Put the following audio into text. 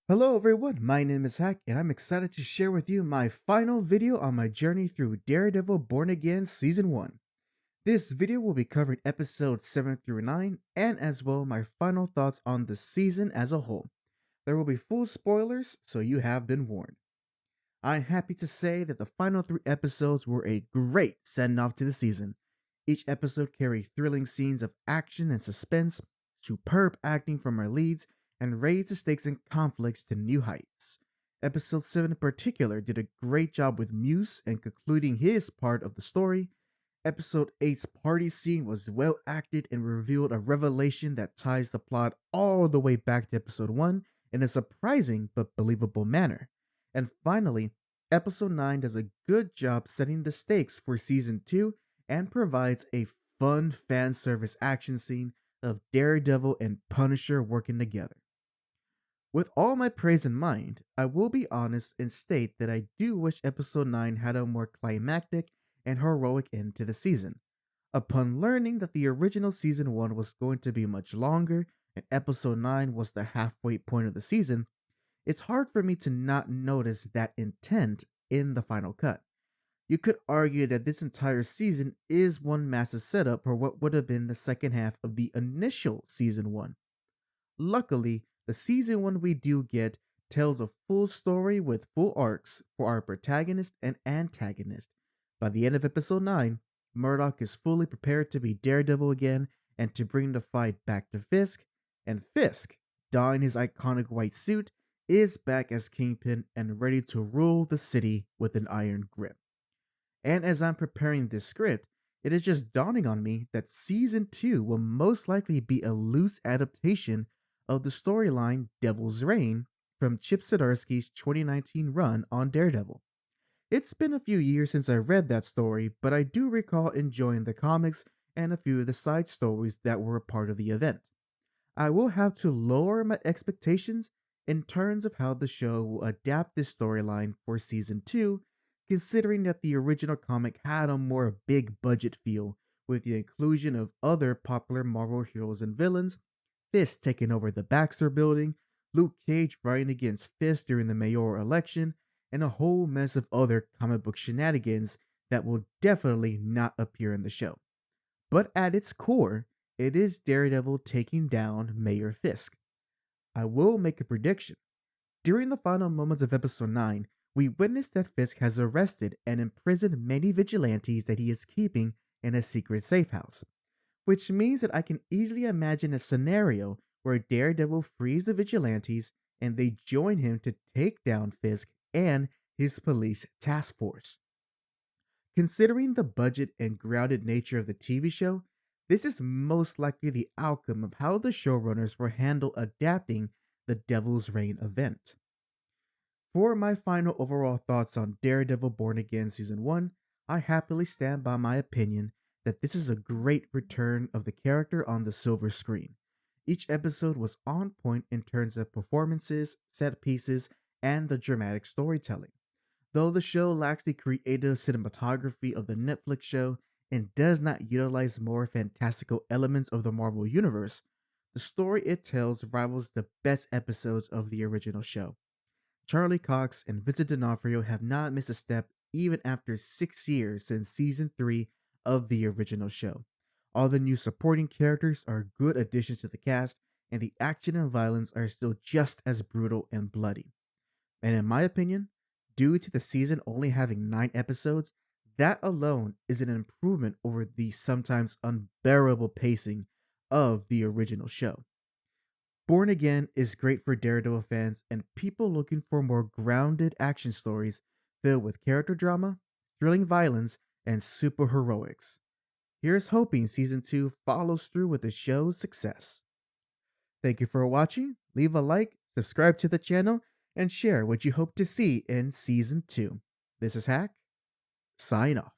Hello everyone, my name is Hack and I'm excited to share with you my final video on my journey through Daredevil Born Again Season 1. This video will be covering episodes 7 through 9 and as well my final thoughts on the season as a whole. There will be full spoilers, so you have been warned. I'm happy to say that the final 3 episodes were a great send-off to the season. Each episode carried thrilling scenes of action and suspense, superb acting from our leads, and raised the stakes and conflicts to new heights. Episode 7 in particular did a great job with Muse and concluding his part of the story. Episode 8's party scene was well acted and revealed a revelation that ties the plot all the way back to episode 1 in a surprising but believable manner. And finally, episode 9 does a good job setting the stakes for season 2 and provides a fun fan service action scene of Daredevil and Punisher working together. With all my praise in mind, I will be honest and state that I do wish episode 9 had a more climactic and heroic end to the season. Upon learning that the original season 1 was going to be much longer and episode 9 was the halfway point of the season, it's hard for me to not notice that intent in the final cut. You could argue that this entire season is one massive setup for what would have been the second half of the initial season 1. Luckily, the season 1 we do get tells a full story with full arcs for our protagonist and antagonist. By the end of episode 9, Murdoch is fully prepared to be Daredevil again and to bring the fight back to Fisk, and Fisk, donning his iconic white suit, is back as Kingpin and ready to rule the city with an iron grip. And as I'm preparing this script, it is just dawning on me that season 2 will most likely be a loose adaptation of the storyline Devil's Reign from Chip Zdarsky's 2019 run on Daredevil. It's been a few years since I read that story, but I do recall enjoying the comics and a few of the side stories that were a part of the event. I will have to lower my expectations in terms of how the show will adapt this storyline for season 2, considering that the original comic had a more big budget feel with the inclusion of other popular Marvel heroes and villains, Fisk taking over the Baxter building, Luke Cage riding against Fisk during the mayoral election, and a whole mess of other comic book shenanigans that will definitely not appear in the show. But at its core, it is Daredevil taking down Mayor Fisk. I will make a prediction. During the final moments of episode 9, we witness that Fisk has arrested and imprisoned many vigilantes that he is keeping in a secret safe house, which means that I can easily imagine a scenario where Daredevil frees the vigilantes and they join him to take down Fisk and his police task force. Considering the budget and grounded nature of the TV show, this is most likely the outcome of how the showrunners will handle adapting the Devil's Reign event. For my final overall thoughts on Daredevil Born Again Season 1, I happily stand by my opinion that this is a great return of the character on the silver screen. Each episode was on point in terms of performances, set pieces, and the dramatic storytelling. Though the show lacks the creative cinematography of the Netflix show and does not utilize more fantastical elements of the Marvel Universe, the story it tells rivals the best episodes of the original show. Charlie Cox and Vincent D'Onofrio have not missed a step even after 6 years since season 3 of the original show. All the new supporting characters are good additions to the cast, and the action and violence are still just as brutal and bloody. And in my opinion, due to the season only having 9 episodes, that alone is an improvement over the sometimes unbearable pacing of the original show. Born Again is great for Daredevil fans and people looking for more grounded action stories filled with character drama, thrilling violence, and superheroics. Here's hoping season 2 follows through with the show's success. Thank you for watching. Leave a like, subscribe to the channel, and share what you hope to see in season 2. This is Hack. Sign off.